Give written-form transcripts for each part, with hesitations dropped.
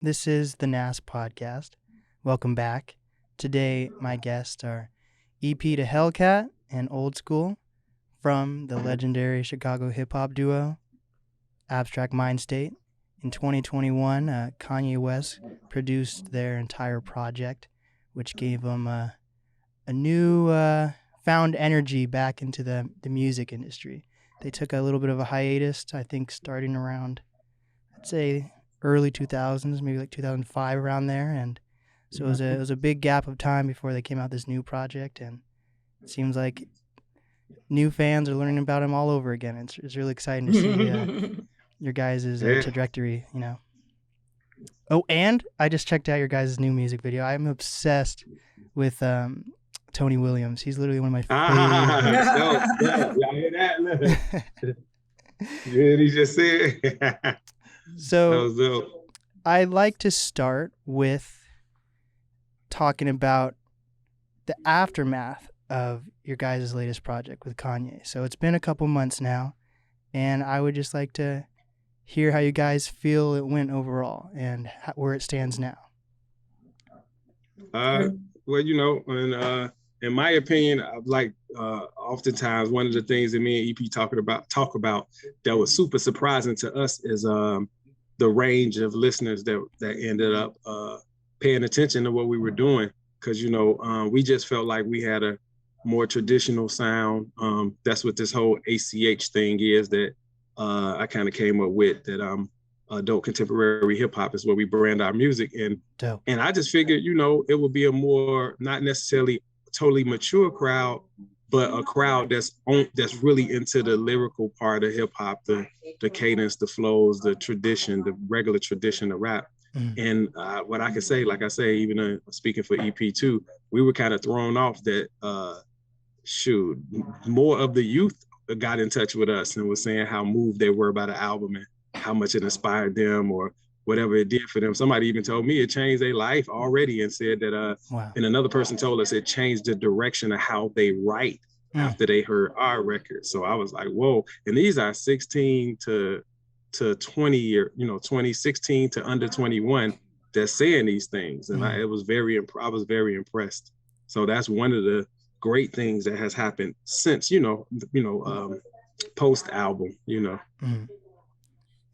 This is the NAST podcast. Welcome back. Today, my guests are EP to Hellcat and Olskool from the legendary Chicago HipHop Duo, Abstract Mindstate. In 2021, Kanye West produced their entire project, which gave them a new found energy back into the music industry. They took a little bit of a hiatus, I think starting around, I'd say, early 2000s, maybe like 2005, around there. And so it was a big gap of time before they came out with this new project. And it seems like new fans are learning about him all over again. It's really exciting to see your guys' trajectory, you know. Oh, and I just checked out your guys' new music video. I'm obsessed with Tony Williams. He's literally one of my favorites. Y'all hear that? Yeah, he just said. So I like to start with talking about the aftermath of your guys' latest project with Kanye. So it's been a couple months now, and I would just like to hear how you guys feel it went overall and where it stands now. Well, you know, in my opinion, oftentimes one of the things that me and EP talk about that was super surprising to us is the range of listeners that ended up paying attention to what we were doing. Because, you know, we just felt like we had a more traditional sound. That's what this whole ACH thing is that I kind of came up with, that adult contemporary hip hop is where we brand our music. And I just figured, you know, it would be a more, not necessarily totally mature crowd, but a crowd that's really into the lyrical part of hip hop, the cadence, the flows, the tradition, the regular tradition of rap. And what I can say, like I say, even speaking for EP too, we were kind of thrown off that more of the youth got in touch with us and was saying how moved they were by the album and how much it inspired them or whatever it did for them. Somebody even told me it changed their life already, and said that, and another person told us it changed the direction of how they write after they heard our record. So I was like, whoa. And these are 16 to 20 or, you know, 16 to under 21 that's saying these things. And I was very impressed. So that's one of the great things that has happened since, post album, you know.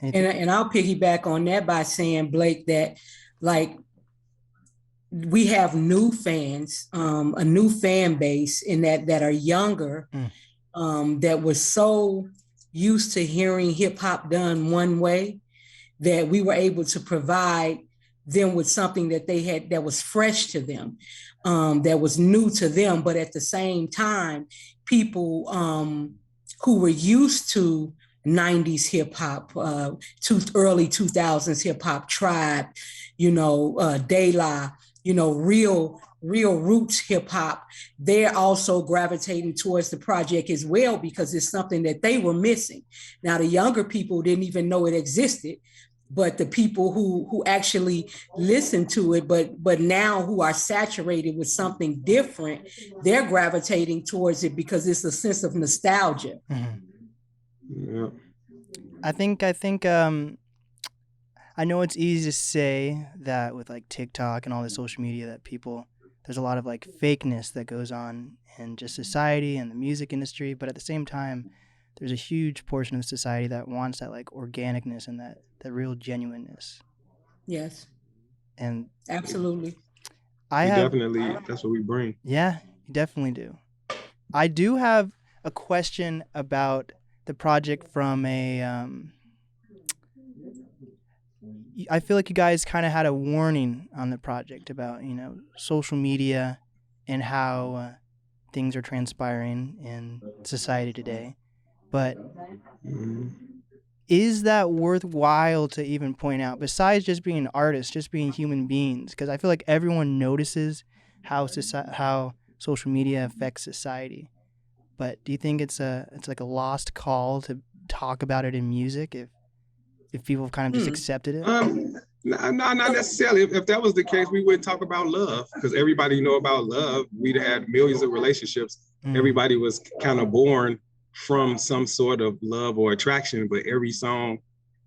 And I'll piggyback on that by saying, Blake, that like we have new fans, a new fan base in that are younger, that was so used to hearing hip hop done one way that we were able to provide them with something that they had that was fresh to them, that was new to them. But at the same time, people who were used to 90s hip hop, early 2000s hip hop, Tribe, De La, real roots hip hop, they're also gravitating towards the project as well, because it's something that they were missing. Now, the younger people didn't even know it existed, but the people who actually listen to it, but now who are saturated with something different, they're gravitating towards it because it's a sense of nostalgia. Yeah. I think I know it's easy to say that with like TikTok and all this social media that there's a lot of like fakeness that goes on in just society and the music industry, but at the same time, there's a huge portion of society that wants that like organicness and that real genuineness. Yes. And absolutely. Definitely, that's what we bring. Yeah, you definitely do. I do have a question about the project from I feel like you guys kind of had a warning on the project about, social media and how things are transpiring in society today. But is that worthwhile to even point out, besides just being artists, just being human beings? Because I feel like everyone notices how social media affects society. But do you think it's like a lost call to talk about it in music if people have kind of just accepted it? No, not necessarily. If that was the case, we wouldn't talk about love, because everybody know about love. We'd had millions of relationships. Everybody was kind of born from some sort of love or attraction, but every song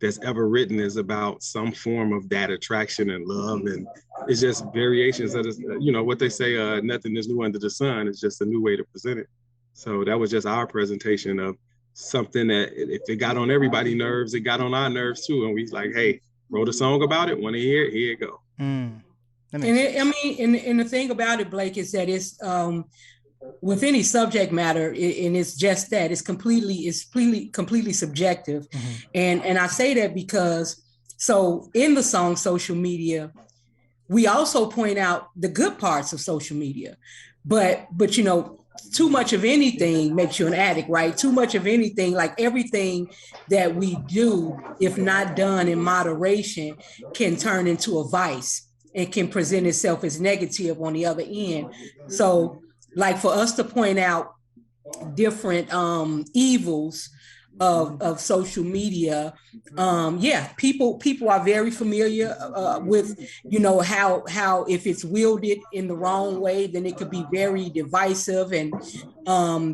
that's ever written is about some form of that attraction and love. And it's just variations of this, what they say, nothing is new under the sun. It's just a new way to present it. So that was just our presentation of something that if it got on everybody's nerves, it got on our nerves too. And we like, hey, wrote a song about it. Want to hear it? Here you go. And the thing about it, Blake, is that it's with any subject matter, and it's just that it's completely subjective. And I say that because so in the song Social Media, we also point out the good parts of social media, but too much of anything makes you an addict, right? Too much of anything, like everything that we do, if not done in moderation, can turn into a vice and can present itself as negative on the other end. So like for us to point out different evils of social media, people are very familiar with how if it's wielded in the wrong way, then it could be very divisive and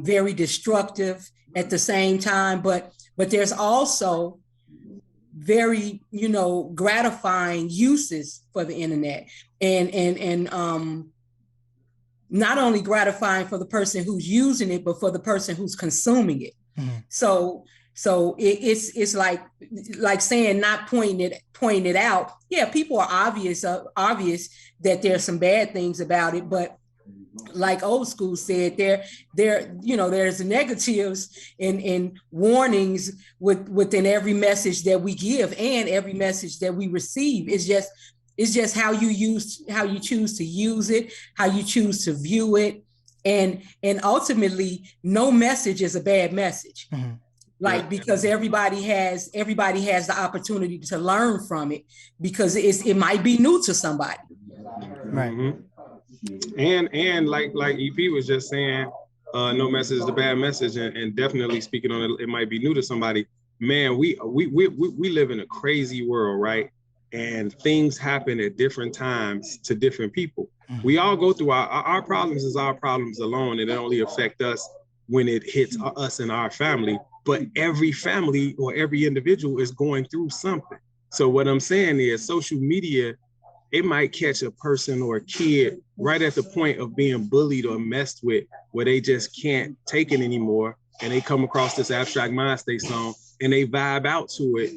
very destructive at the same time. But there's also very gratifying uses for the internet, and not only gratifying for the person who's using it, but for the person who's consuming it. So it's like saying not pointing it out. Yeah, people are obvious that there's some bad things about it, but like Olskool said, there's negatives and warnings within every message that we give and every message that we receive. It's just how you choose to use it, how you choose to view it. And ultimately, no message is a bad message. Because everybody has the opportunity to learn from it, because it might be new to somebody. Right. And like EP was just saying, no message is a bad message, and definitely speaking on it might be new to somebody. Man, we live in a crazy world, right? And things happen at different times to different people. We all go through our problems is our problems alone, and it only affect us when it hits us and our family. But every family or every individual is going through something. So what I'm saying is social media, it might catch a person or a kid right at the point of being bullied or messed with, where they just can't take it anymore. And they come across this Abstract Mindstate song and they vibe out to it.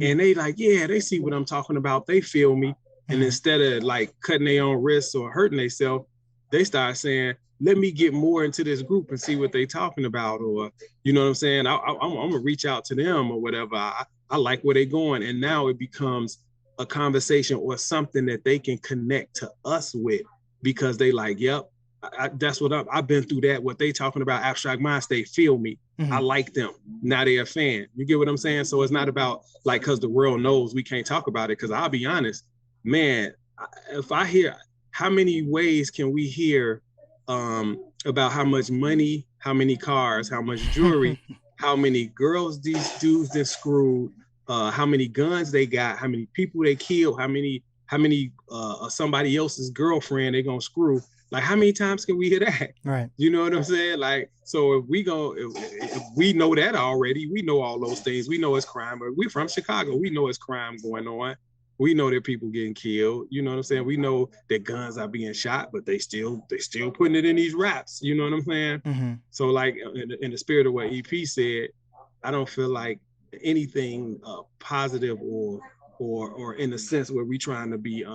And they like, yeah, they see what I'm talking about. They feel me. And instead of like cutting their own wrists or hurting themselves, they start saying, let me get more into this group and see what they talking about. Or, you know what I'm saying? I'm gonna reach out to them or whatever. I like where they're going. And now it becomes a conversation or something that they can connect to us with, because they like, yep, that's what I've been through that. What they talking about, Abstract Mindstate, feel me. I like them. Now they're a fan. You get what I'm saying? So it's not about like, cause the world knows we can't talk about it. Cause I'll be honest, man, if I hear, how many ways can we hear about how much money, how many cars, how much jewelry, how many girls these dudes that screwed, how many guns they got, how many people they killed, how many somebody else's girlfriend they gonna screw. Like, how many times can we hear that? Right. You know what I'm saying? Like, so if we know that already, we know all those things. We know it's crime. But we're from Chicago. We know it's crime going on. We know that people getting killed. You know what I'm saying? We know that guns are being shot, but they still putting it in these raps. You know what I'm saying? So like in the spirit of what EP said, I don't feel like anything positive or in the sense where we trying to be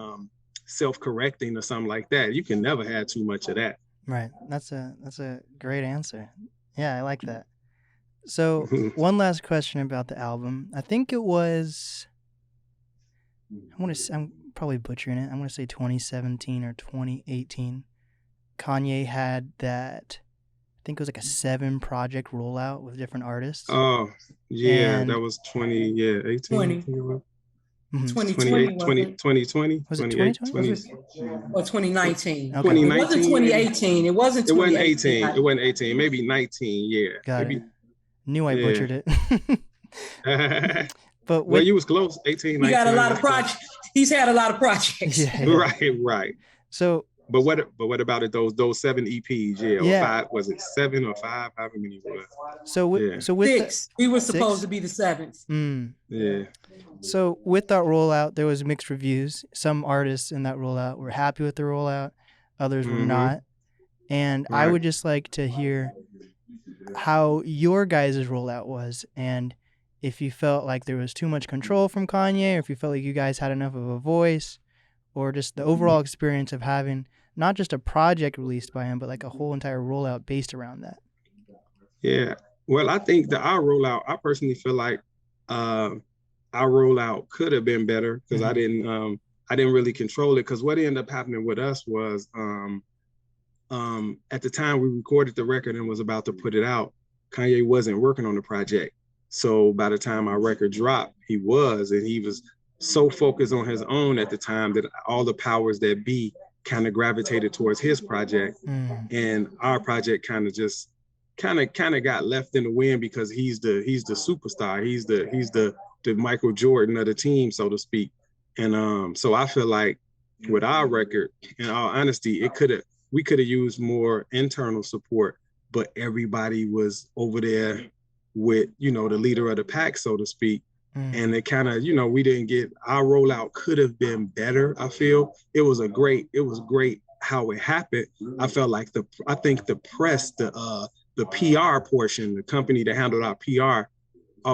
self-correcting or something like that. You can never have too much of that. Right. That's a great answer. Yeah, I like that. So one last question about the album. I think it was, I'm probably butchering it. I'm going to say 2017 or 2018. Kanye had that, I think it was like a 7-project rollout with different artists. Oh, yeah, and that was 18. 2020. Was it 2020? Or 2019? Okay. 2019. It wasn't 2018. It wasn't 2018. It wasn't 18. Maybe 19. Yeah. Got it. Knew I butchered it. But well, you was close. 18. He got a lot of projects. He's had a lot of projects. Yeah. Right. So what about it? Those 7 EPs, yeah, or 5? Was it 7 or 5? However many was. So with 6. We were supposed to be the 7th. Yeah. So with that rollout, there was mixed reviews. Some artists in that rollout were happy with the rollout, others were not. And I would just like to hear how your guys' rollout was, and if you felt like there was too much control from Kanye, or if you felt like you guys had enough of a voice, or just the overall experience of having not just a project released by him, but like a whole entire rollout based around that. Yeah. Well, I think that our rollout, I personally feel like our rollout could have been better because I didn't really control it. Because what ended up happening with us was at the time we recorded the record and was about to put it out, Kanye wasn't working on the project. So by the time our record dropped, he was so focused on his own at the time that all the powers that be kind of gravitated towards his project. And our project kind of got left in the wind because he's the superstar. He's the Michael Jordan of the team, so to speak. And so I feel like with our record, in all honesty, we could have used more internal support, but everybody was over there with, the leader of the pack, so to speak. And it kind of, we didn't get, our rollout could have been better. I feel it was great how it happened. I felt like I think the press, the PR portion, the company that handled our PR,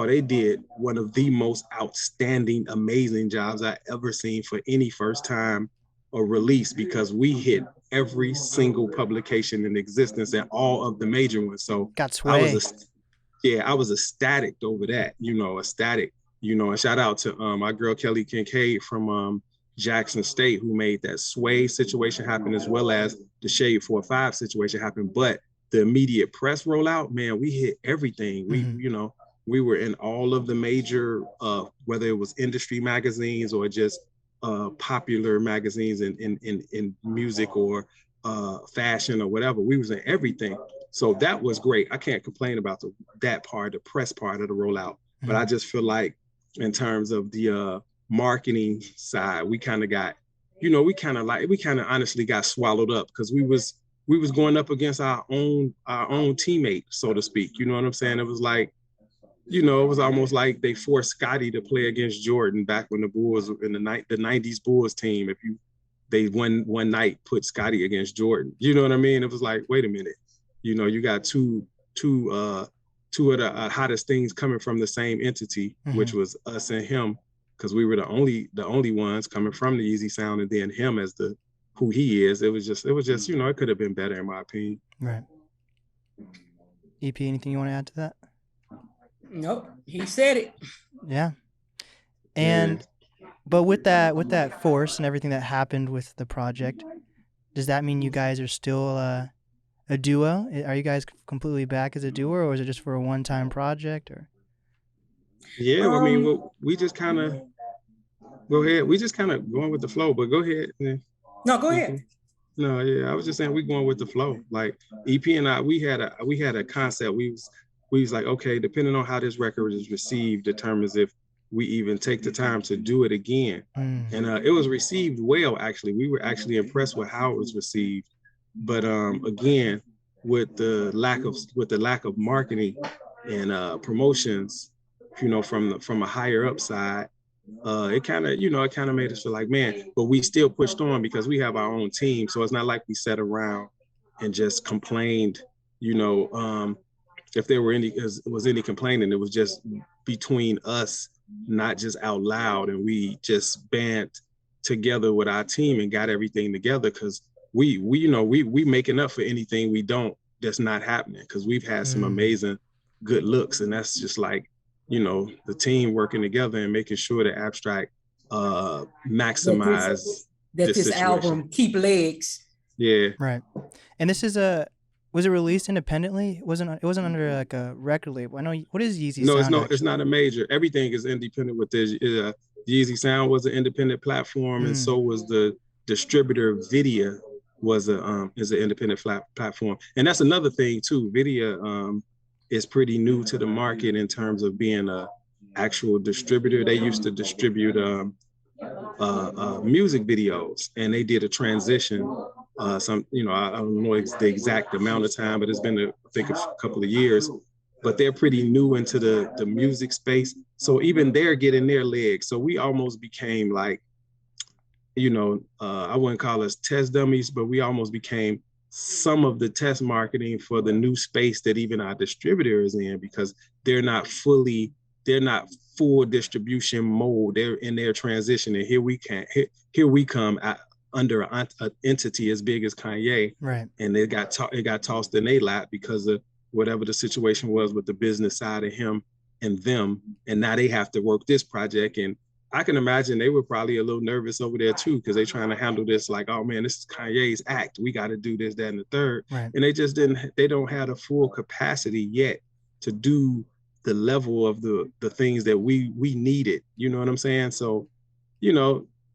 they did one of the most outstanding, amazing jobs I ever seen for any first time or release, because we hit every single publication in existence and all of the major ones. So got sway. I was ecstatic over that, ecstatic, and shout out to my girl Kelly Kincaid from Jackson State, who made that Sway situation happen, as well as the Shade 4-5 situation happen. But the immediate press rollout, man, we hit everything. We were in all of the major, whether it was industry magazines or just popular magazines in music or fashion or whatever. We was in everything. So that was great. I can't complain about that part, the press part of the rollout. But I just feel like in terms of the marketing side, we kind of got, we kind of honestly got swallowed up because we was going up against our own teammate, so to speak. You know what I'm saying? It was like, it was almost like they forced Scottie to play against Jordan back when the Bulls in the 90s Bulls team. They one night put Scottie against Jordan. You know what I mean? It was like, wait a minute, you got two of the hottest things coming from the same entity, which was us and him, because we were the only ones coming from the Easy Sound, and then him as who he is. It was just it could have been better in my opinion. Right. EP, anything you want to add to that? Nope, he said it. Yeah. And but with that force and everything that happened with the project, does that mean you guys are still a duo? Are you guys completely back as a duo, or is it just for a one-time project? Or I mean, we just kind of go ahead. We just kind of going with the flow. But go ahead. No, go ahead. No, I was just saying we going with the flow. Like EP and I, we had a concept. We was like, okay, depending on how this record is received determines if we even take the time to do it again. And it was received well, actually. We were actually impressed with how it was received. But again, with the lack of marketing and promotions, from a higher up side, it kind of made us feel like, man, but we still pushed on because we have our own team. So it's not like we sat around and just complained, if there was any complaining, it was just between us, not just out loud. And we just band together with our team and got everything together, because we making up for anything that's not happening, because we've had some amazing good looks. And that's just like, the team working together and making sure that Abstract maximize this album keep legs. Yeah. Right. And this is was it released independently? It wasn't under like a record label. I know. What is Yeezy Sound? No, it's not a major. Everything is independent with this. Yeezy Sound was an independent platform, and so was the distributor. Vidya is an independent platform, and that's another thing too. Vidya is pretty new to the market in terms of being a actual distributor. They used to distribute music videos, and they did a transition some, I don't know the exact amount of time, but it's been, I think, a couple of years. But they're pretty new into the music space. So even they're getting their legs. So we almost became like, I wouldn't call us test dummies, but we almost became some of the test marketing for the new space that even our distributor is in, because they're not full distribution mode. They're in their transition. And here we come under an entity as big as Kanye. Right. And it got tossed in their lap because of whatever the situation was with the business side of him and them. And now they have to work this project. And I can imagine they were probably a little nervous over there too, because they're trying to handle this like, oh man, this is Kanye's act. We got to do this, that, and the third. Right. And they don't have the full capacity yet to do the level of the things that we needed. You know what I'm saying? So,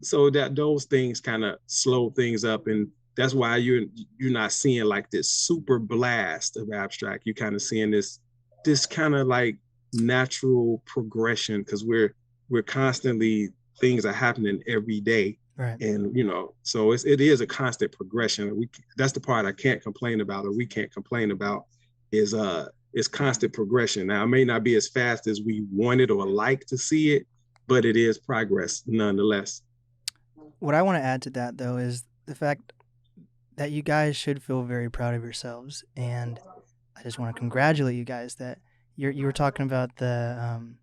so that those things kind of slow things up. And that's why you're not seeing like this super blast of abstract. You're kind of seeing this kind of like natural progression, because we're constantly, things are happening every day. Right. And, so it is a constant progression. That's the part I can't complain about, or we can't complain about, is constant progression. Now, it may not be as fast as we wanted or like to see it, but it is progress nonetheless. What I want to add to that, though, is the fact that you guys should feel very proud of yourselves. And I just want to congratulate you guys that you were talking about the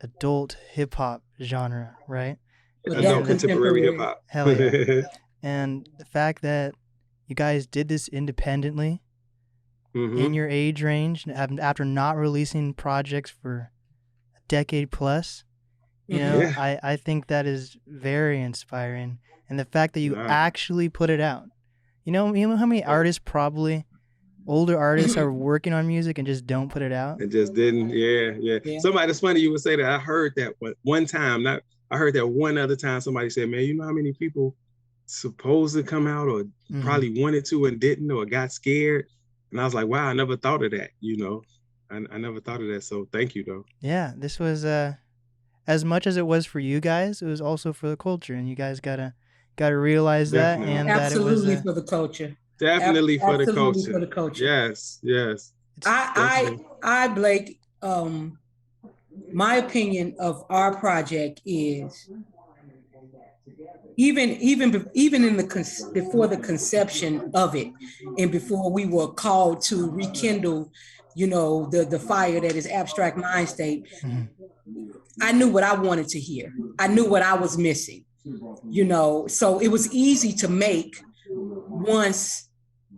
adult hip-hop genre, right? Adult contemporary hip-hop. Hell yeah. And the fact that you guys did this independently, in your age range, after not releasing projects for a decade plus, I think that is very inspiring. And the fact that you actually put it out. You know how many artists, probably older artists, are working on music and just don't put it out? It just didn't. Yeah. Somebody, it's funny you would say that. I heard that one time. I heard that one other time somebody said, man, you know how many people supposed to come out or probably wanted to and didn't, or got scared? And I was like, wow, I never thought of that. I never thought of that. So thank you, though. Yeah, this was as much as it was for you guys, it was also for the culture, and you guys gotta realize Definitely. that. And absolutely, that it was for the culture. Definitely for the Absolutely culture. for the culture. Yes. I Blake, my opinion of our project is, even in before the conception of it, and before we were called to rekindle, the fire that is Abstract Mindstate, I knew what I wanted to hear. I knew what I was missing, so it was easy to make once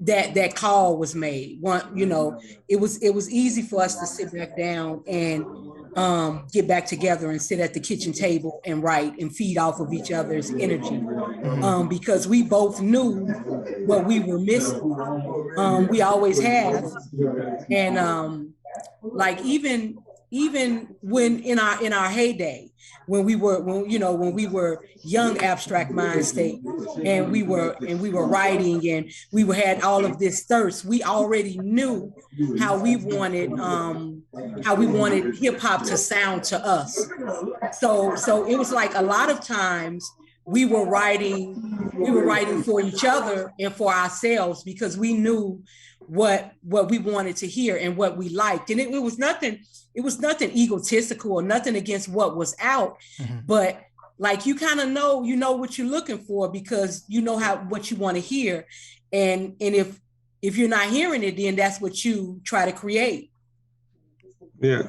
that call was made. It was easy for us to sit back down and get back together and sit at the kitchen table and write and feed off of each other's energy, because we both knew what we were missing. We always have, and like even when in our heyday, when we were young Abstract Mindstate, and we were writing, and we had all of this thirst, we already knew how we wanted hip hop to sound to us. So it was like a lot of times we were writing for each other and for ourselves, because we knew what we wanted to hear and what we liked. And it was nothing egotistical or nothing against what was out, but like, you kind of know what you're looking for, because you know what you want to hear. And if you're not hearing it, then that's what you try to create. Yeah.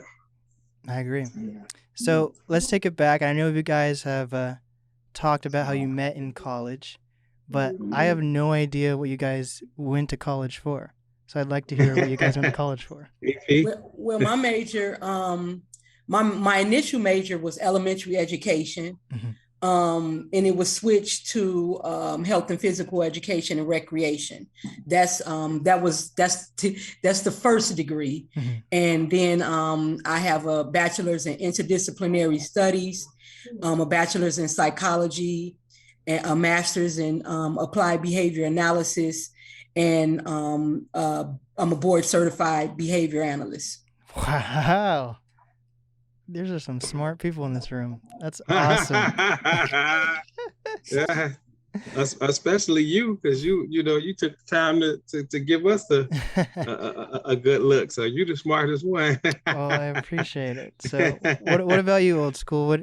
I agree. So let's take it back. I know you guys have talked about how you met in college, but I have no idea what you guys went to college for. So I'd like to hear what you guys went to college for. Well, my major, my initial major was elementary education, and it was switched to health and physical education and recreation. That's the first degree, and then I have a bachelor's in interdisciplinary studies, a bachelor's in psychology, and a master's in applied behavior analysis. And I'm a board certified behavior analyst. Wow. There's just some smart people in this room. That's awesome. Yeah. Especially you, because you took the time to give us a good look. So you the smartest one. Well, I appreciate it. So what about you, Old School?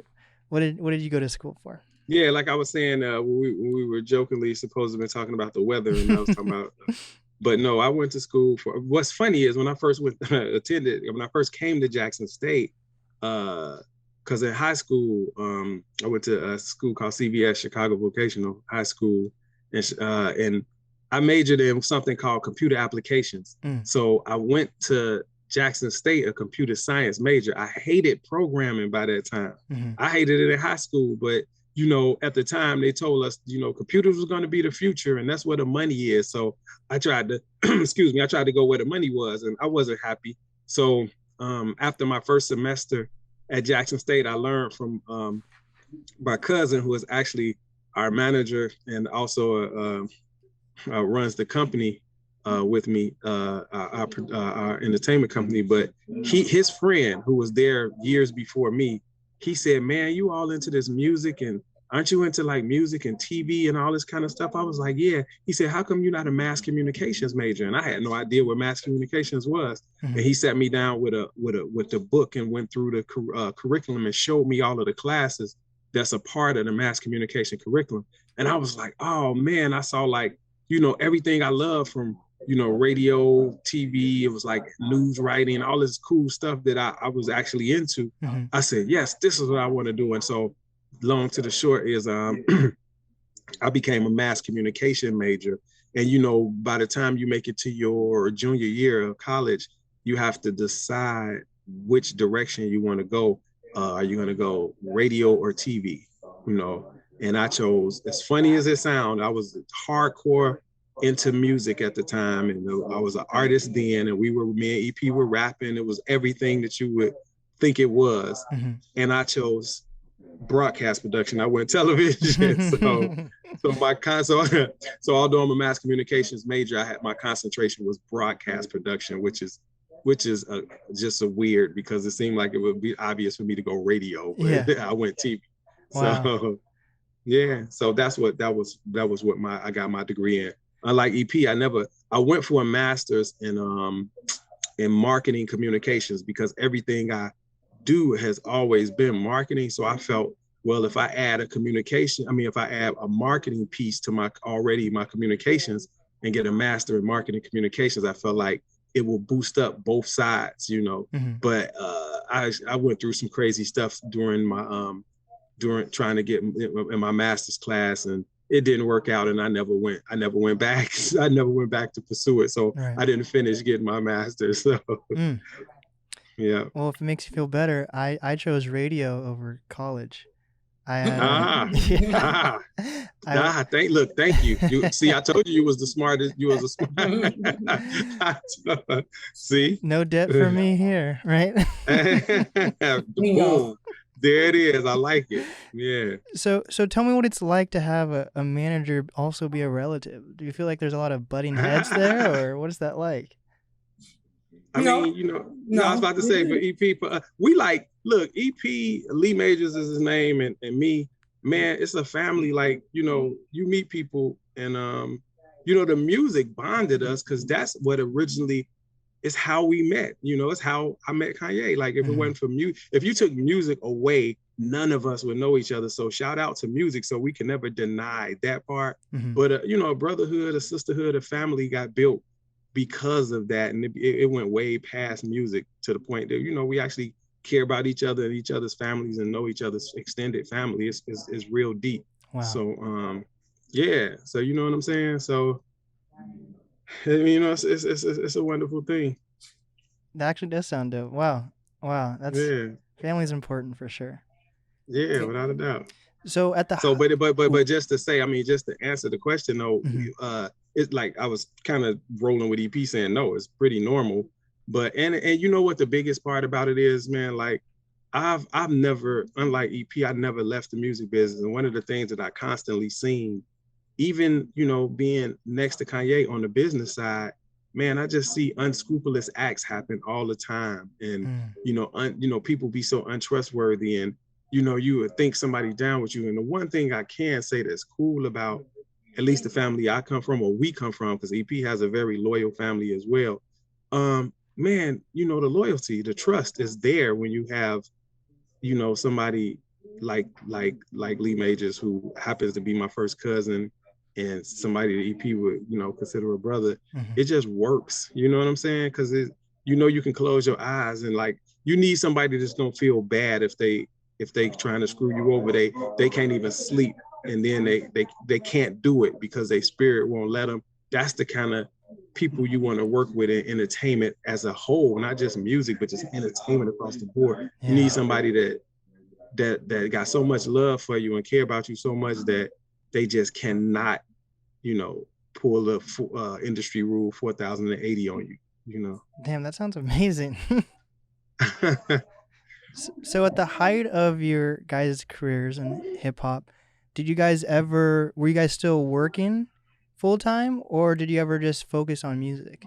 What did you go to school for? Yeah, like I was saying, when we were jokingly supposed to be talking about the weather, and I was talking about, but no, I went to school for. What's funny is when I first when I first came to Jackson State, because in high school, I went to a school called CVS, Chicago Vocational High School, and I majored in something called computer applications. So I went to Jackson State, a computer science major. I hated programming by that time. I hated it in high school, but at the time they told us, computers was going to be the future and that's where the money is. So I tried to, I tried to go where the money was and I wasn't happy. So after my first semester at Jackson State, I learned from my cousin who is actually our manager and also runs the company with me, our entertainment company. But his friend who was there years before me, he said, man, you all into this music and aren't you into like music and TV and all this kind of stuff? I was like, yeah. He said, how come you're not a mass communications major? And I had no idea what mass communications was. And he sat me down with the book and went through the curriculum and showed me all of the classes that's a part of the mass communication curriculum. And I was like, oh man, I saw like, everything I love from, radio, TV, it was like news writing, all this cool stuff that I was actually into. I said, yes, this is what I want to do. And so long to the short is I became a mass communication major. And, by the time you make it to your junior year of college, you have to decide which direction you want to go. Are you going to go radio or TV? And I chose, as funny as it sounds, I was hardcore into music at the time, and I was an artist then, and me and EP were rapping. It was everything that you would think it was. And I chose broadcast production. I went television. So although I'm a mass communications major, my concentration was broadcast production, which is just a weird, because it seemed like it would be obvious for me to go radio, but I went TV. Wow. So yeah, so that was what I got my degree in. Unlike EP, I went for a master's in marketing communications, because everything I do has always been marketing. So I felt, well, if I add a marketing piece to my communications and get a master in marketing communications, I felt like it will boost up both sides, But I went through some crazy stuff during trying to get in my master's class, and it didn't work out, and I never went back. I never went back to pursue it. So right. I didn't finish getting my master's. So yeah. Well, if it makes you feel better, I chose radio over college. Thank you. See, I told you was the smartest. You was the smart. See, no debt for me here, right? Boom. There it is. I like it. Yeah. So tell me what it's like to have a manager also be a relative. Do you feel like there's a lot of butting heads there, or what is that like? I mean, I was about to say for EP, we like, look, EP, Lee Majors is his name, and me, man, it's a family. Like, you meet people, and the music bonded us, because that's what originally. It's how we met, it's how I met Kanye. Like if it wasn't for music, if you took music away, none of us would know each other. So shout out to music. So we can never deny that part. But, a brotherhood, a sisterhood, a family got built because of that. And it went way past music, to the point that, we actually care about each other and each other's families and know each other's extended family. It's real deep. Wow. So, yeah. So, you know what I'm saying? So, it's a wonderful thing. That actually does sound dope. Wow. That's family's important for sure. Yeah, without a doubt. So but just to say, just to answer the question though, it's like I was kind of rolling with EP saying no, it's pretty normal. But and you know what the biggest part about it is, man, like I've never, unlike EP, I never left the music business. And one of the things that I constantly seen, even, being next to Kanye on the business side, man, I just see unscrupulous acts happen all the time. And, people be so untrustworthy, and, you would think somebody down with you. And the one thing I can say that's cool about at least the family I come from, or we come from, because EP has a very loyal family as well. Man, you know, the loyalty, the trust is there when you have, you know, somebody like Lee Majors, who happens to be my first cousin, and somebody the EP would, you know, consider a brother. It just works. You know what I'm saying? Because you know, you can close your eyes, and like, you need somebody that's gonna feel bad if they trying to screw you over. They can't even sleep, and then they can't do it because their spirit won't let them. That's the kind of people you want to work with in entertainment as a whole, not just music, but just entertainment across the board. You need somebody that got so much love for you and care about you so much that they just cannot, you know, pull the industry rule 4080 on you, you know. Damn, that sounds amazing. So at the height of your guys' careers in hip hop, were you guys still working full time, or did you ever just focus on music?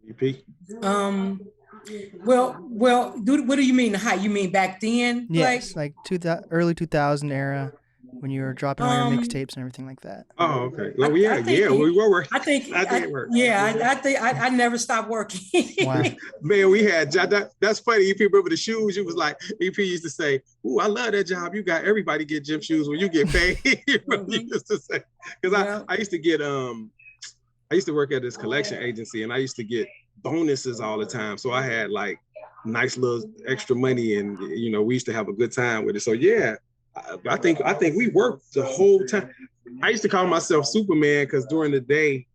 EP? Well, what do you mean the height? You mean back then? Yes, like early 2000 era, when you were dropping all your mixtapes and everything like that. Oh, okay. Well, we were working. I think it worked. I never stopped working. Wow. Man, we had that's funny. EP, remember the shoes? It was like, EP used to say, "Ooh, I love that job. You got everybody get gym shoes when you get paid." You used to say, because I used to get I used to work at this collection agency, and I used to get bonuses all the time. So I had like nice little extra money, and you know, we used to have a good time with it. So yeah, I think we worked the whole time. I used to call myself Superman because during the day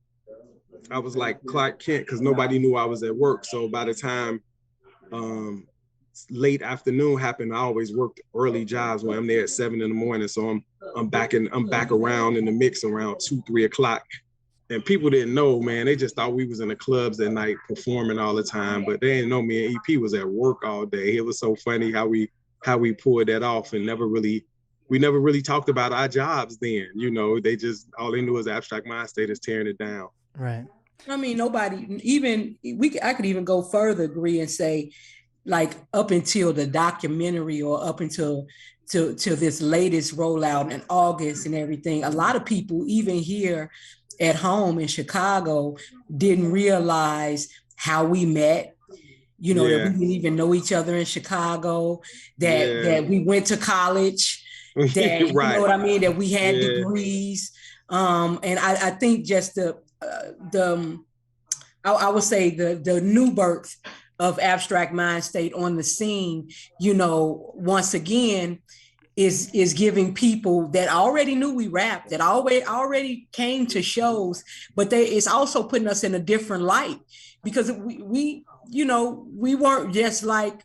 I was like Clark Kent, because nobody knew I was at work. So by the time late afternoon happened, I always worked early jobs when I'm there at 7 a.m. So I'm back around in the mix around 2-3 o'clock. And people didn't know, man. They just thought we was in the clubs at night performing all the time, but they didn't know me and EP was at work all day. It was so funny how we pulled that off, and we never really talked about our jobs then. You know, all they knew was Abstract Mindstate is tearing it down. Right. I mean, I could even go further, agree, and say, like, up until the documentary, or up until to this latest rollout in August and everything, a lot of people, even here at home in Chicago, didn't realize how we met, you know, that we didn't even know each other in Chicago, that we went to college, that, you know what I mean, that we had degrees. And I think just I would say the new birth of Abstract Mindstate on the scene, you know, once again, is giving people that already knew we rapped, that already came to shows, but it's also putting us in a different light, because we you know, we weren't just like,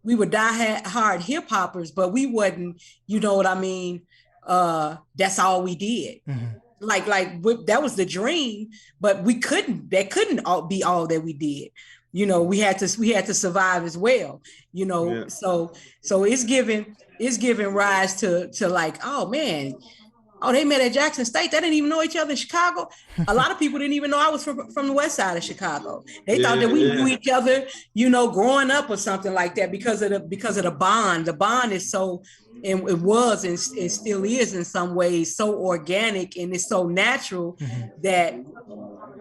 we were die-hard hip-hoppers, but we wasn't, you know what I mean, that's all we did. Mm-hmm. Like that was the dream, but that couldn't all be all that we did. You know, we had to survive as well, you know. So it's giving rise to like, oh man, they met at Jackson State. They didn't even know each other in Chicago. A lot of people didn't even know I was from the west side of Chicago. They thought that we knew each other, you know, growing up or something like that, because of the bond. The bond is so, and it was and it still is in some ways, so organic, and it's so natural that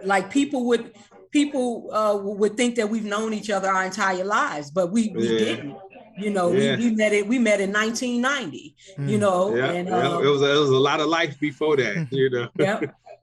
like people would think that we've known each other our entire lives, but we didn't. You know, we met in 1990. You know, and it was a lot of life before that. You know.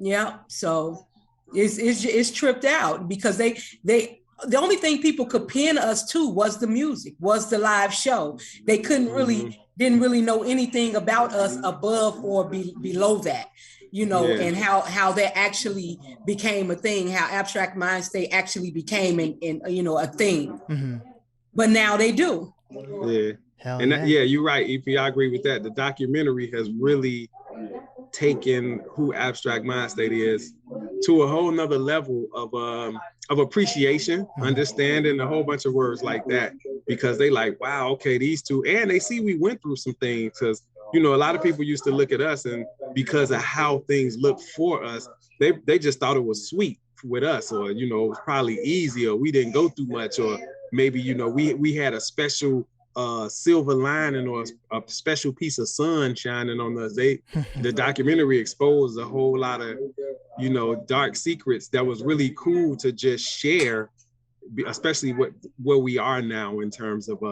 Yeah. So it's tripped out, because the only thing people could pin us to was the music, was the live show. They didn't really know anything about us above or below that. You know, and how that actually became a thing, how Abstract Mindstate actually became you know, a thing. Mm-hmm. But now they do. Yeah. You're right, EP. I agree with that. The documentary has really taken who Abstract Mindstate is to a whole nother level of appreciation, understanding, a whole bunch of words like that, because they like, wow, okay, these two, and they see we went through some things, because, you know, a lot of people used to look at us, and because of how things looked for us, they just thought it was sweet with us, or, you know, it was probably easy, or we didn't go through much, or maybe, you know, we had a special silver lining or a special piece of sun shining on us. The documentary exposed a whole lot of, you know, dark secrets that was really cool to just share, especially where we are now in terms of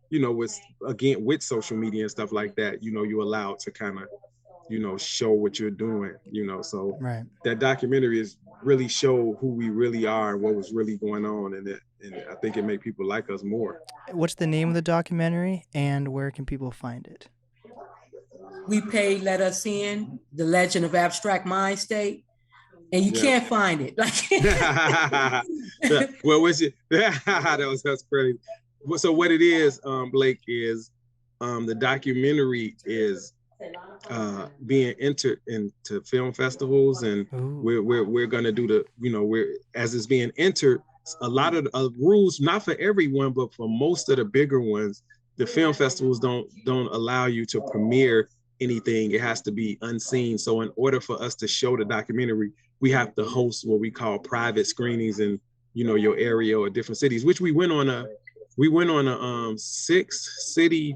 you know, with social media and stuff like that. You know, you're allowed to kind of, you know, show what you're doing, you know. So right. That documentary is really show who we really are and what was really going on, and I think it made people like us more. What's the name of the documentary and where can people find it? We Paid Let Us In, The Legend of Abstract Mindstate, and you can't find it. Well, what's it? That's crazy. So what it is, Blake, is the documentary is being entered into film festivals, and we're gonna do the, you know, as it's being entered, a lot of rules, not for everyone, but for most of the bigger ones, the film festivals don't allow you to premiere anything. It has to be unseen. So in order for us to show the documentary, we have to host what we call private screenings in, you know, your area or different cities, which we went on a 6-city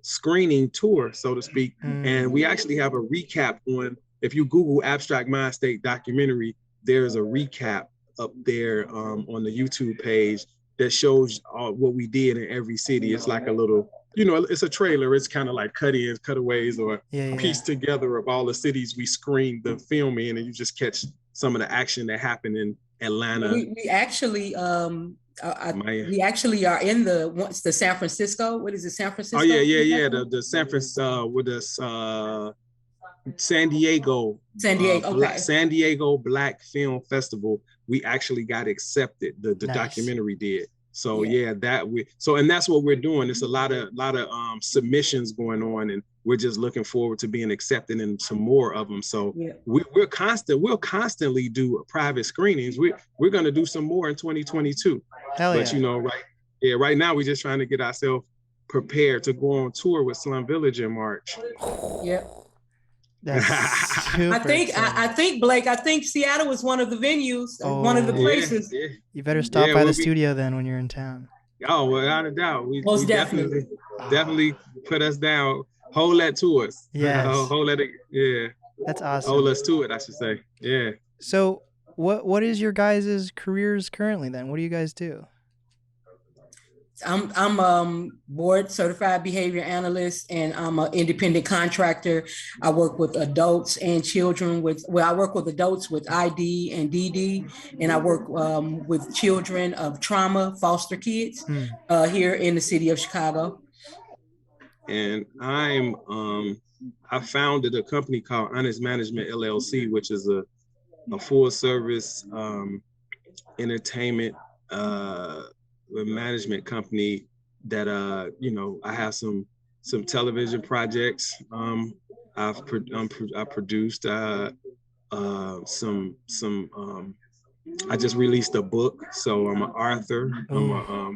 screening tour, so to speak. And we actually have a recap on, if you Google Abstract Mindstate documentary, there's a recap up there on the YouTube page that shows what we did in every city. It's like a little, you know, it's a trailer. It's kind of like cut-ins, cutaways, or pieced together of all the cities we screened the film in, and you just catch some of the action that happened in Atlanta. We actually we actually are in the San Francisco. What is it, San Francisco? Oh yeah. The San Francisco with us, San Diego. Okay. San Diego Black Film Festival. We actually got accepted. The nice. Documentary did. So and that's what we're doing. It's a lot of submissions going on, and we're just looking forward to being accepted in some more of them. So we'll constantly do private screenings. We're going to do some more in 2022. But you know, right now we're just trying to get ourselves prepared to go on tour with Slum Village in March. Yep. I think Blake, Seattle was one of the venues, one of the places. Yeah. You better stop by the studio then when you're in town. Oh, without a doubt. We definitely put us down. Hold that to us. Yes. Hold that. Yeah. That's awesome. Hold us to it, I should say. Yeah. So what is your guys' careers currently then? What do you guys do? I'm board certified behavior analyst, and I'm an independent contractor. I work with adults and children I work with adults with ID and DD, and I work with children of trauma, foster kids here in the city of Chicago. And I founded a company called Honest Management LLC, which is a full service entertainment management company that you know, I have some television projects. I produced some I just released a book, so I'm an author. I'm a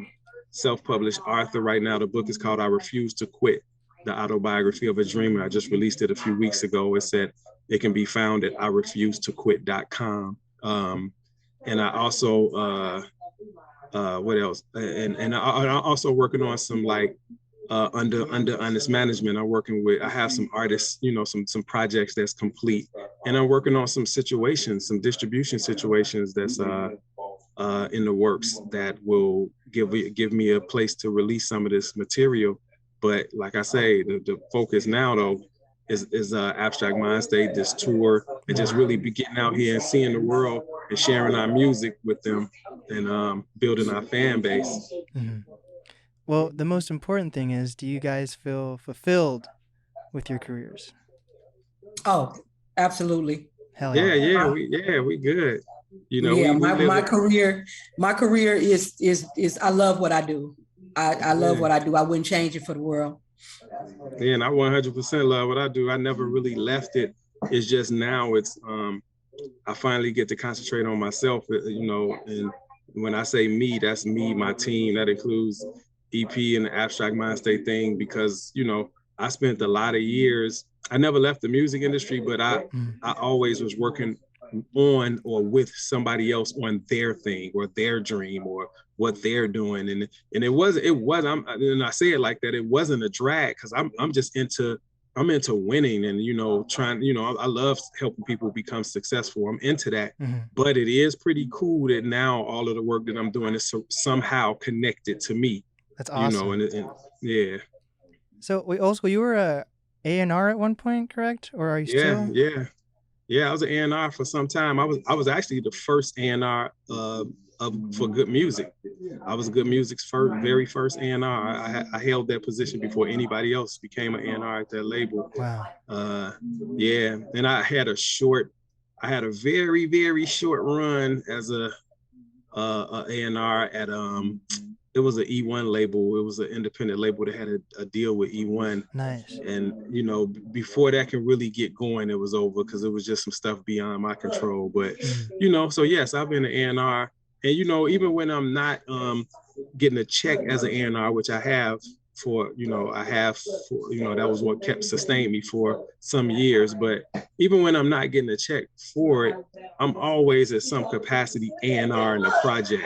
self-published author right now. The book is called I Refuse to Quit, the autobiography of a dreamer. I just released it a few weeks ago. It said it can be found at irefuseToQuit.com. And I also what else? And I'm also working on some under Honest Management. I have some artists, you know, some projects that's complete, and I'm working on some distribution situations that's in the works that will give me a place to release some of this material. But like I say, the focus now though is Abstract Mindstate, this tour, and just really be getting out here and seeing the world and sharing our music with them, and building our fan base. Mm-hmm. Well, the most important thing is, do you guys feel fulfilled with your careers? Oh, absolutely. Hell yeah. We good. You know, my career is I love what I do. I love what I do. I wouldn't change it for the world. Yeah, and I 100% love what I do. I never really left it. It's just now it's I finally get to concentrate on myself, you know, and when I say me, that's me, my team. That includes EP and the Abstract Mindstate thing, because, you know, I spent a lot of years, I never left the music industry, but I always was working on or with somebody else on their thing or their dream or what they're doing. And and I say it like that, it wasn't a drag, because I'm just into winning and, trying, I love helping people become successful. I'm into that. But it is pretty cool that now all of the work that I'm doing is somehow connected to me. That's awesome. And yeah. So you were a A&R at one point, correct? Or are you still? Yeah, I was an A&R for some time. I was actually the first A&R for Good Music. I was Good Music's very first A&R. I held that position before anybody else became an A&R at that label. Wow. Yeah, and I had a very, very short run as a A&R at it was an E1 label. It was an independent label that had a deal with E1. Nice. And before that can really get going, it was over because it was just some stuff beyond my control. But so yes, I've been an A&R. And even when I'm not getting a check as an A&R, which I have for that was what kept sustained me for some years. But even when I'm not getting a check for it, I'm always at some capacity A&R in the project,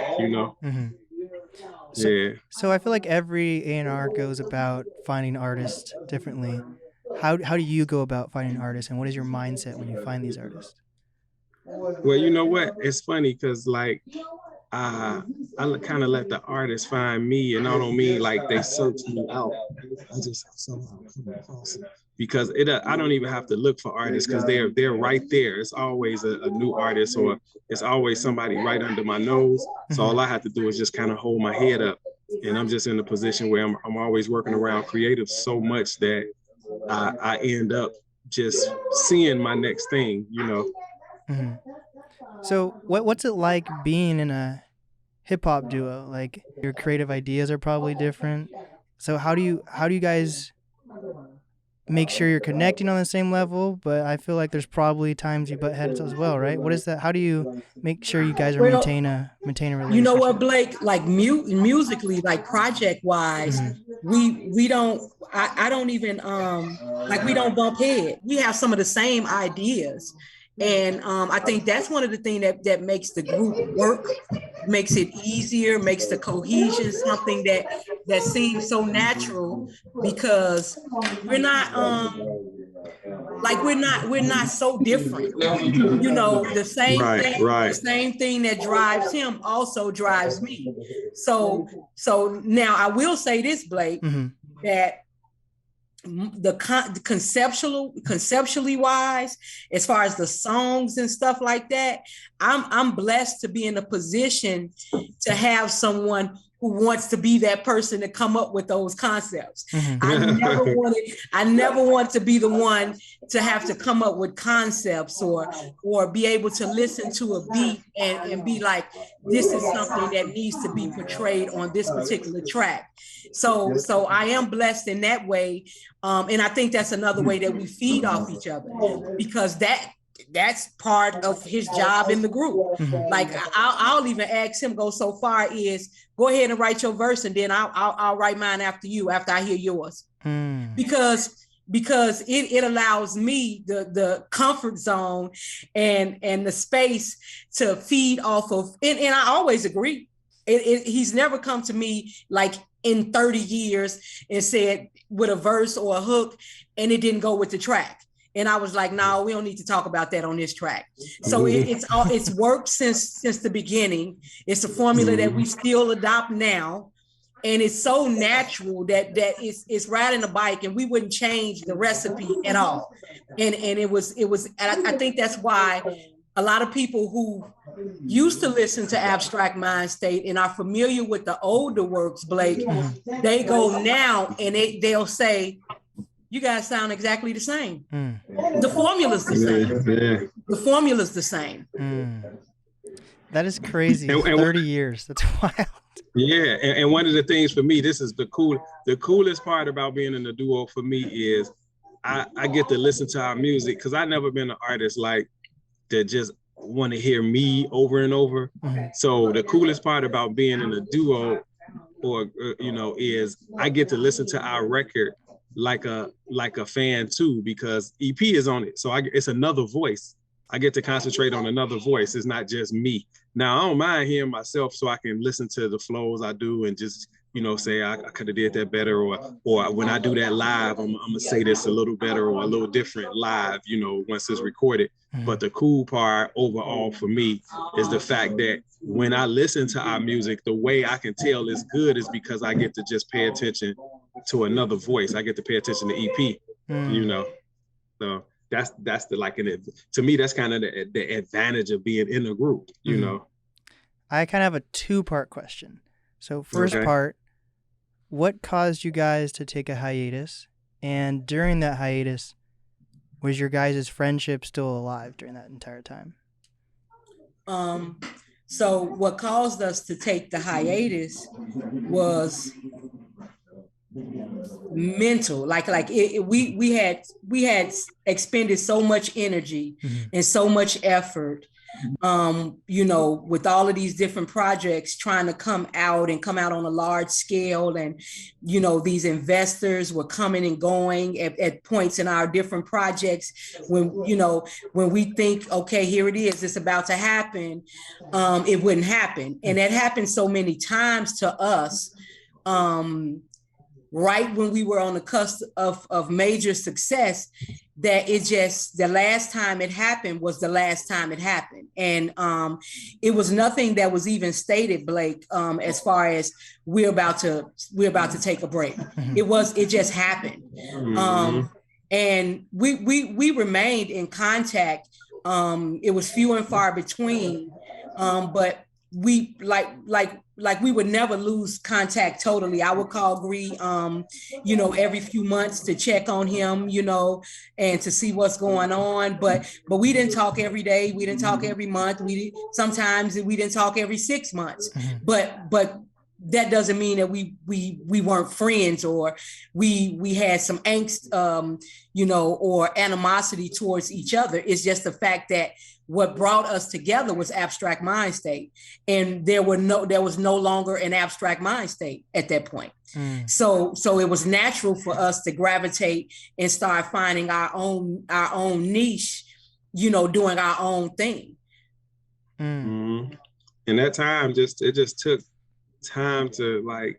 So I feel like every A&R goes about finding artists differently. How do you go about finding artists, and what is your mindset when you find these artists? Well, you know what? It's funny because I kind of let the artists find me, and I don't mean like they search me out. I just somehow come across it because I don't even have to look for artists because they're right there. It's always a new artist, or it's always somebody right under my nose. So all I have to do is just kind of hold my head up, and I'm just in a position where I'm always working around creatives so much that I end up just seeing my next thing, So what's it like being in a hip-hop duo? Like, your creative ideas are probably different. So how do you guys make sure you're connecting on the same level? But I feel like there's probably times you butt heads as well, right? What is that? How do you make sure you guys are maintain a relationship? You know what, Blake? Like musically, like project wise, we don't. I don't even we don't bump head. We have some of the same ideas. And I think that's one of the things that makes the group work, makes it easier, makes the cohesion something that seems so natural, because we're not we're not so different. The same thing, the same thing that drives him also drives me. So now I will say this, Blake, that conceptually wise, as far as the songs and stuff like that, I'm blessed to be in a position to have someone who wants to be that person to come up with those concepts. I never want to be the one to have to come up with concepts or be able to listen to a beat and be like, this is something that needs to be portrayed on this particular track. So I am blessed in that way. And I think that's another way that we feed off each other, because that's part of his job in the group. Like I'll even ask him, go so far is, go ahead and write your verse, and then I'll write mine after I hear yours. Because it allows me the comfort zone and the space to feed off of, and I always agree. He's never come to me like in 30 years and said with a verse or a hook and it didn't go with the track. And I was like, no, we don't need to talk about that on this track. So it's worked since the beginning. It's a formula that we still adopt now. And it's so natural that it's riding a bike, and we wouldn't change the recipe at all. And it was, and I think that's why a lot of people who used to listen to Abstract Mindstate and are familiar with the older works, Blake, they go now and they'll say, you guys sound exactly the same. The formula's the same. The formula's the same. That is crazy. 30 years. That's wild. Yeah, and one of the things for me, this is the coolest part about being in the duo for me is I get to listen to our music, because I've never been an artist like that just want to hear me over and over. So the coolest part about being in a duo, or is I get to listen to our record like a fan too, because EP is on it. So it's another voice. I get to concentrate on another voice. It's not just me. Now, I don't mind hearing myself so I can listen to the flows I do and just, say I could have did that better, or when I do that live, I'm gonna say this a little better or a little different live, once it's recorded. Mm-hmm. But the cool part overall for me is the fact that when I listen to our music, the way I can tell it's good is because I get to just pay attention to another voice. I get to pay attention to EP, So that's the to me, that's kind of the advantage of being in a group, I kind of have a two-part question. So first part, what caused you guys to take a hiatus? And during that hiatus, was your guys' friendship still alive during that entire time? So what caused us to take the hiatus was mental. We had expended so much energy and so much effort, with all of these different projects trying to come out on a large scale. And, these investors were coming and going at points in our different projects when we think, okay, here it is, it's about to happen. It wouldn't happen. And that happened so many times to us, right when we were on the cusp of major success, that the last time it happened was the last time it happened. And it was nothing that was even stated, Blake, as far as we're about to take a break. It just happened. And we remained in contact. It was few and far between, but we we would never lose contact totally. I would call Gre, every few months to check on him, and to see what's going on. But we didn't talk every day. We didn't talk every month. Sometimes we didn't talk every 6 months. But that doesn't mean that we weren't friends, or we had some angst, or animosity towards each other. It's just the fact that what brought us together was Abstract Mindstate, and there was no longer an Abstract Mindstate at that point. So it was natural for us to gravitate and start finding our own niche, doing our own thing. And that time it just took time to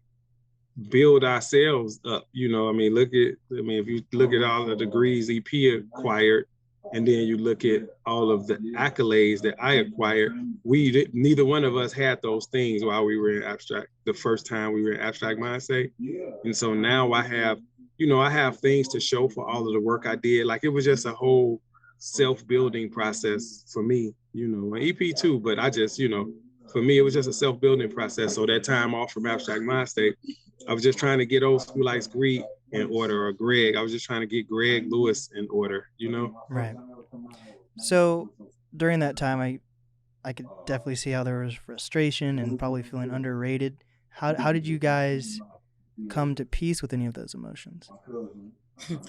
build ourselves up. If you look at all the degrees EP acquired, and then you look at all of the accolades that I acquired, neither one of us had those things while we were in Abstract, the first time we were in Abstract Mindset. And so now I have things to show for all of the work I did. It was just a whole self-building process for me, and EP too, but I just, for me, it was just a self-building process. So that time off from Abstract Mindstate, I was just trying to get Olskool Ice-Gre in order, or Greg. I was just trying to get Greg Lewis in order, Right. So during that time, I could definitely see how there was frustration and probably feeling underrated. How did you guys come to peace with any of those emotions? You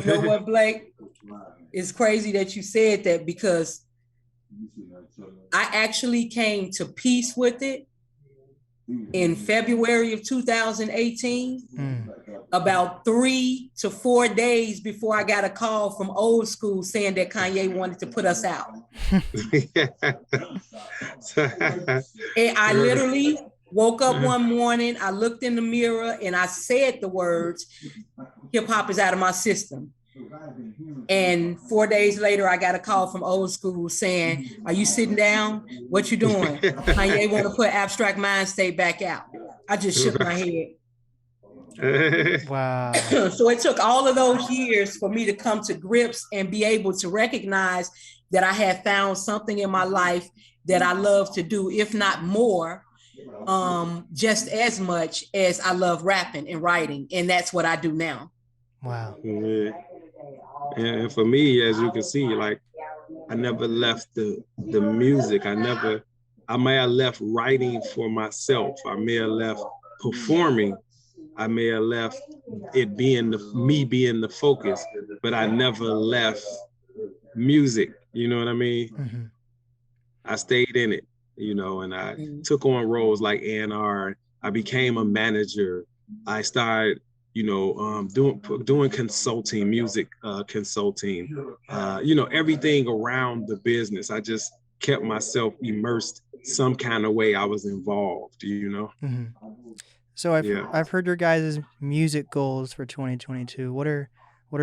know what, Blake? It's crazy that you said that, because I actually came to peace with it in February of 2018, about 3 to 4 days before I got a call from Olskool saying that Kanye wanted to put us out. And I literally woke up one morning, I looked in the mirror and I said the words, "Hip hop is out of my system." And 4 days later, I got a call from Olskool saying, "Are you sitting down? What you doing? Kanye want to put Abstract Mindstate back out." I just shook my head. Wow. So it took all of those years for me to come to grips and be able to recognize that I had found something in my life that I love to do, if not more, just as much as I love rapping and writing. And that's what I do now. Wow. Yeah. And for me, as you can see, I never left the music. I may have left writing for myself. I may have left performing. I may have left it being me being the focus, but I never left music. You know what I mean? Mm-hmm. I stayed in it, and I took on roles like A&R. I became a manager. I started doing consulting, music consulting, everything around the business. I just kept myself immersed some kind of way. I was involved, Mm-hmm. So I've heard your guys' music goals for 2022. What are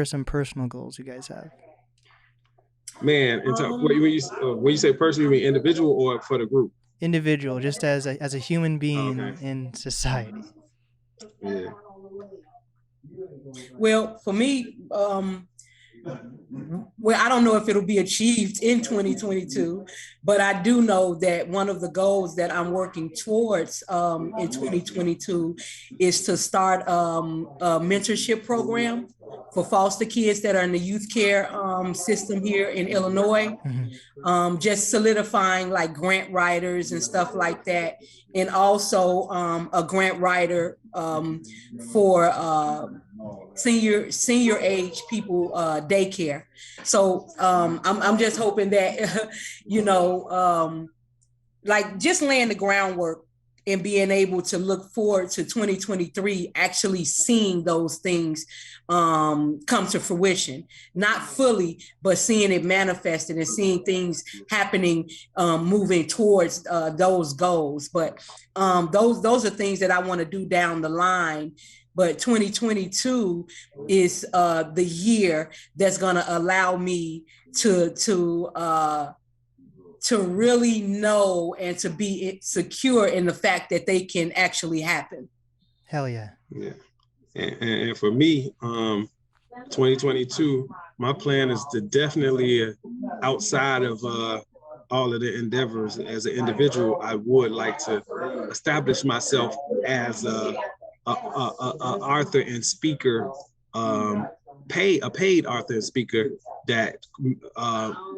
some personal goals you guys have? Man, when you say personal, you mean individual or for the group? Individual, just as a human being in society. Yeah. Well, for me, I don't know if it'll be achieved in 2022, but I do know that one of the goals that I'm working towards in 2022 is to start a mentorship program for foster kids that are in the youth care system here in Illinois. Mm-hmm. Just solidifying like grant writers and stuff like that. And also a grant writer for senior age people daycare. So I'm just hoping that like just laying the groundwork and being able to look forward to 2023 actually seeing those things come to fruition, not fully, but seeing it manifested and seeing things happening, moving towards those goals. But those are things that I want to do down the line. But 2022 is the year that's going to allow me to really know and to be secure in the fact that they can actually happen. Hell yeah. Yeah. And for me, 2022, my plan is to definitely, outside of all of the endeavors as an individual, I would like to establish myself as a author and speaker, a paid author and speaker that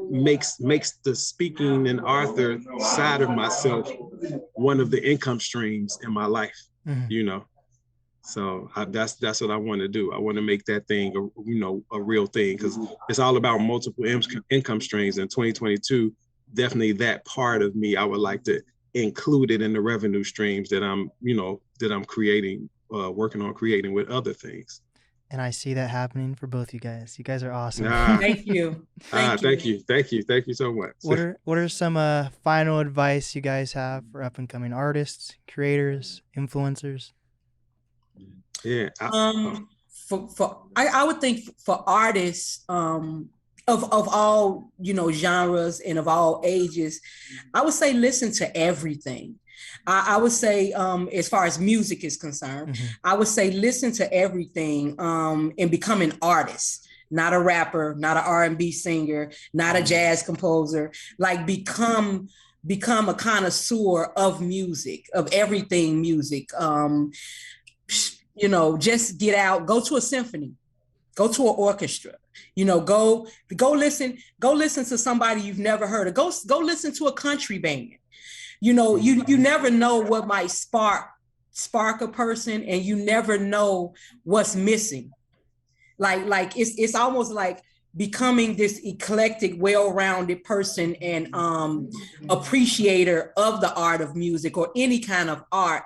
makes the speaking and author side of myself one of the income streams in my life. Mm-hmm. So that's what I want to do. I want to make that thing a real thing, because it's all about multiple income streams. In 2022, definitely that part of me I would like to include it in the revenue streams that I'm creating, working on creating with other things. And I see that happening for both you guys. You guys are awesome. Thank you. Thank you so much. What are some final advice you guys have for up and coming artists, creators, influencers? Yeah. I would think for artists of all genres and of all ages, I would say listen to everything. I would say, as far as music is concerned, mm-hmm. I would say listen to everything and become an artist, not a rapper, not an R&B singer, not a jazz composer. Like become a connoisseur of music, of everything music. Just get out, go to a symphony, go to an orchestra. Go listen to somebody you've never heard of. Go listen to a country band. You never know what might spark a person, and you never know what's missing. Like it's almost like becoming this eclectic, well-rounded person and appreciator of the art of music or any kind of art.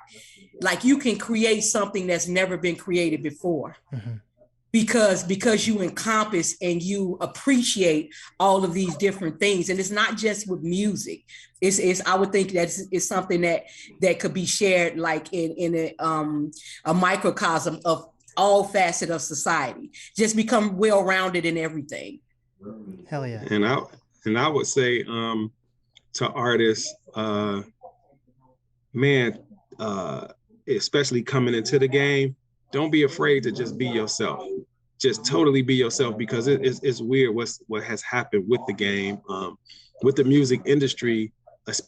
Like you can create something that's never been created before. Mm-hmm. Because you encompass and you appreciate all of these different things. And it's not just with music. It's I would think that it's something that could be shared like in a microcosm of all facets of society. Just become well-rounded in everything. Hell yeah. And I would say to artists, especially coming into the game, don't be afraid to just be yourself. Just totally be yourself, because it's weird what has happened with the game, with the music industry,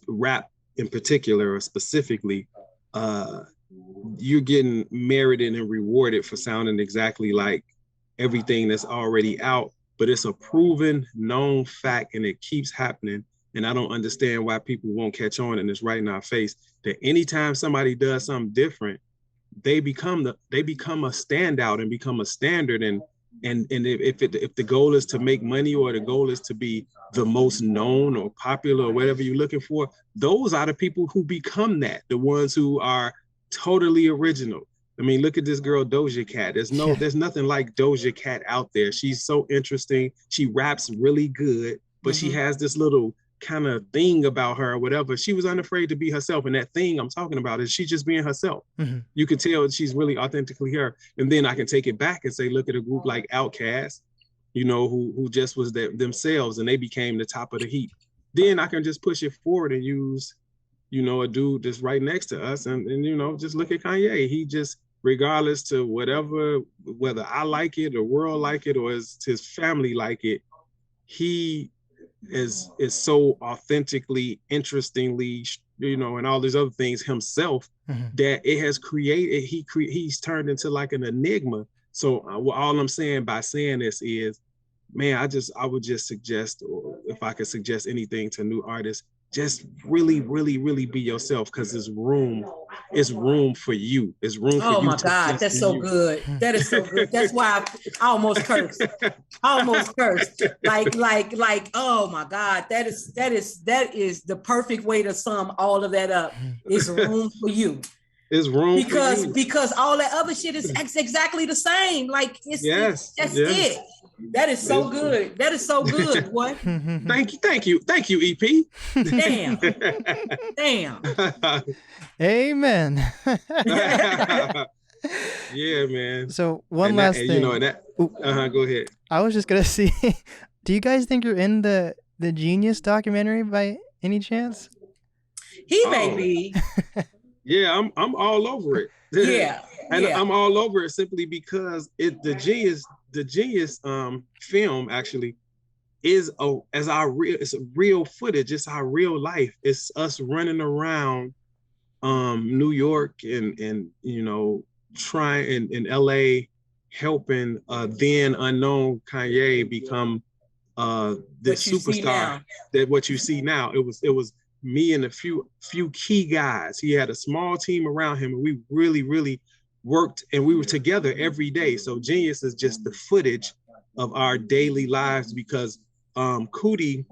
rap in particular or specifically. You're getting merited and rewarded for sounding exactly like everything that's already out, but it's a proven, known fact, and it keeps happening. And I don't understand why people won't catch on, and it's right in our face, that anytime somebody does something different, they become a standout and become a standard. And if the goal is to make money, or the goal is to be the most known or popular or whatever you're looking for, those are the people who become that, the ones who are totally original. I mean, look at this girl, Doja Cat. There's nothing like Doja Cat out there. She's so interesting. She raps really good, but she has this little kind of thing about her or whatever. She was unafraid to be herself. And that thing I'm talking about is she just being herself. You can tell she's really authentically her. And then I can take it back and say, look at a group like Outkast, you know, who just was themselves and they became the top of the heap. Then I can just push it forward and use, you know, a dude that's right next to us and you know, just look at Kanye. He just, regardless to whether I like it or world like it or his family like it, he is so authentically, interestingly, you know, and all these other things himself that it has created, he's turned into like an enigma. So all I'm saying by saying this is, man, I would just suggest, or if I could suggest anything to new artists, just really, really, really be yourself, because there's room for you. There's room for you. Oh my God, that's so good. That is so good. That's why I almost cursed. Like, oh my God, that is the perfect way to sum all of that up. It's room for you. It's room because all that other shit is exactly the same. Like that's it. That is so good. That is so good, boy. Thank you, EP. Damn. Amen. Yeah, man. So one last thing. You know, go ahead. I was just gonna see. Do you guys think you're in the Jeen-Yuhs documentary by any chance? He may be. Yeah, I'm all over it. Yeah. I'm all over it simply because the Jeen-Yuhs film actually is it's a real footage. It's our real life. It's us running around New York and you know, trying in LA, helping then unknown Kanye become the superstar that what you see now. It was me and a few key guys. He had a small team around him, and we really, really worked, and we were together every day. So Jeen-Yuhs is just the footage of our daily lives, because Cootie,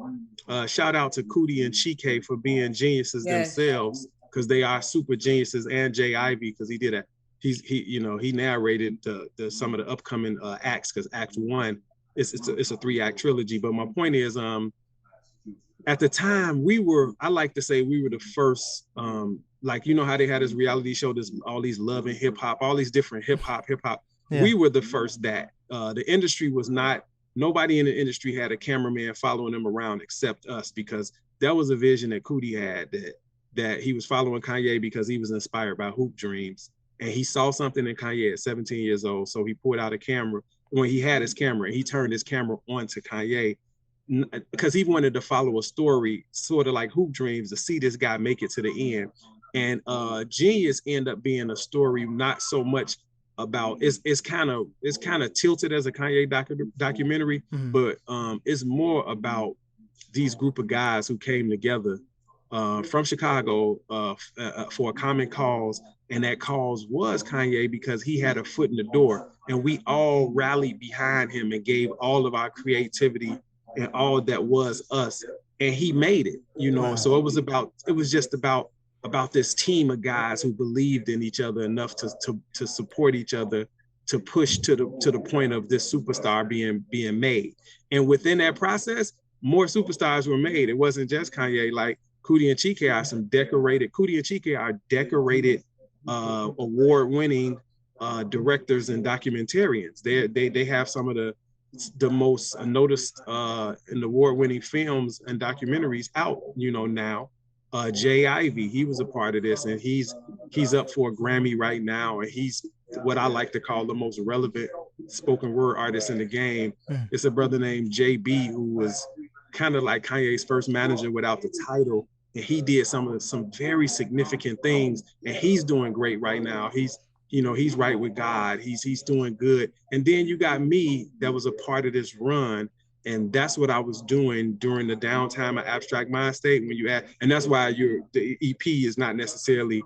shout out to Cootie and Chike for being geniuses themselves, because they are super geniuses, and Jay Ivy, because he did he narrated some of the upcoming acts, because Act 1 it's a 3-act trilogy. But my point is, at the time I like to say we were the first, like, you know how they had this reality show, all these Love and Hip Hop, all these different hip hop. Yeah. We were the first that. The industry was not, nobody in the industry had a cameraman following them around except us, because that was a vision that Cootie had, that he was following Kanye because he was inspired by Hoop Dreams. And he saw something in Kanye at 17 years old. So he pulled out a camera when he had his camera, and he turned his camera on to Kanye, because he wanted to follow a story sort of like Hoop Dreams, to see this guy make it to the end. And Jeen-Yuhs ended up being a story not so much about, it's kind of tilted as a Kanye documentary, but it's more about these group of guys who came together from Chicago for a common cause, and that cause was Kanye, because he had a foot in the door, and we all rallied behind him and gave all of our creativity and all that was us, and he made it, you know. Wow. So it was just about this team of guys who believed in each other enough to support each other, to push to the point of this superstar being made. And within that process, more superstars were made. It wasn't just Kanye. Like Cootie and Chike are decorated award-winning directors and documentarians. They have some of the most noticed and award-winning films and documentaries out, you know, now. Jay Ivy, he was a part of this, and he's up for a Grammy right now, and he's what I like to call the most relevant spoken word artist in the game. It's a brother named JB, who was kind of like Kanye's first manager without the title, and he did some very significant things, and he's doing great right now. He's right with God. He's doing good. And then you got me, that was a part of this run. And that's what I was doing during the downtime of Abstract Mindstate. And that's why the EP is not necessarily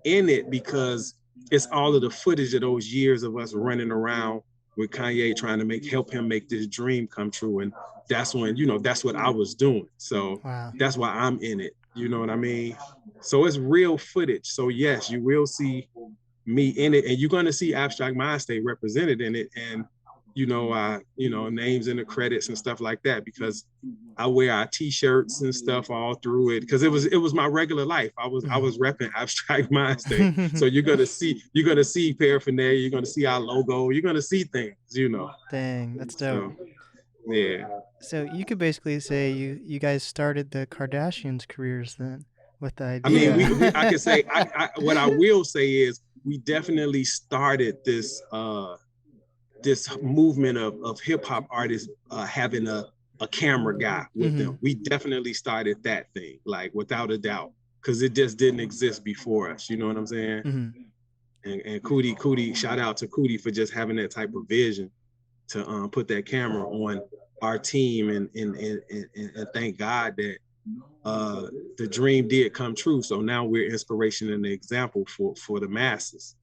in it, because it's all of the footage of those years of us running around with Kanye, trying to help him make this dream come true. And that's when, that's what I was doing. So That's why I'm in it. You know what I mean? So it's real footage. So yes, you will see me in it, and you're going to see Abstract Mindstate represented in it, and names in the credits and stuff like that, because I wear our t-shirts and stuff all through it, because it was my regular life. I was repping Abstract Mindstate. So you're gonna see paraphernalia, you're gonna see our logo, you're gonna see things, Dang, that's dope. So, yeah. So you could basically say you guys started the Kardashians' careers then with the idea. I mean, I could say what I will say is we definitely started this this movement of hip hop artists having a camera guy with them. We definitely started that thing, like, without a doubt, because it just didn't exist before us. You know what I'm saying? And Cootie, shout out to Cootie for just having that type of vision to put that camera on our team, and thank God that the dream did come true. So now we're inspiration and the example for the masses.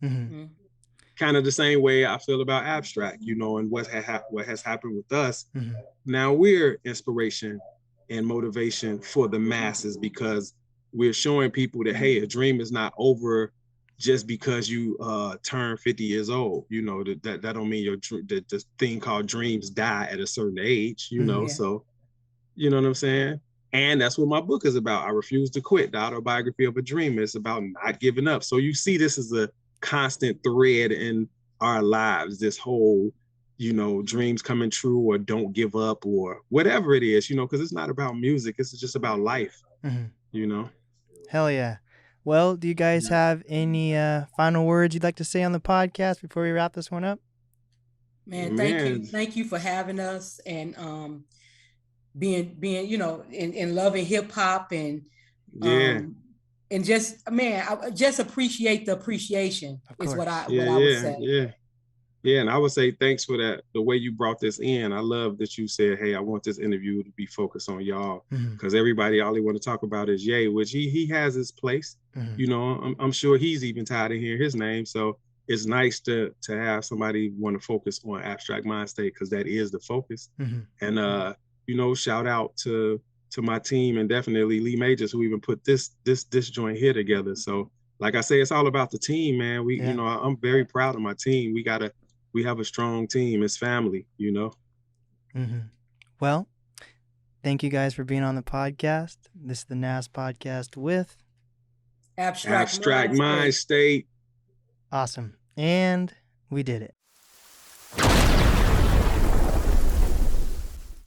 Kind of the same way I feel about Abstract, and what has happened with us. Now we're inspiration and motivation for the masses, because we're showing people that, hey, a dream is not over just because you turn 50 years old. That don't mean the thing called dreams die at a certain age. So you know what I'm saying? And that's what my book is about. I Refuse to Quit, the autobiography of a dreamer. It's about not giving up. So you see, this is a constant thread in our lives, this whole dreams coming true, or don't give up, or whatever it is, because it's not about music, it's just about life. Hell yeah. Well, do you guys have any final words you'd like to say on the podcast before we wrap this one up? Man, thank you for having us, and being in loving hip hop, and and just, man, I just appreciate the appreciation is what I would say. Yeah, and I would say thanks for that, the way you brought this in. I love that you said, hey, I want this interview to be focused on y'all, because everybody, all they want to talk about is Ye, which he has his place. I'm sure he's even tired of hearing his name. So it's nice to have somebody want to focus on Abstract Mindstate, because that is the focus. And shout out to my team, and definitely Lee Majors, who even put this joint here together. So like I say, it's all about the team, man. I'm very proud of my team. We have a strong team. It's family, Well, thank you guys for being on the podcast. This is the NAST podcast with Abstract Mindstate. Awesome. And we did it.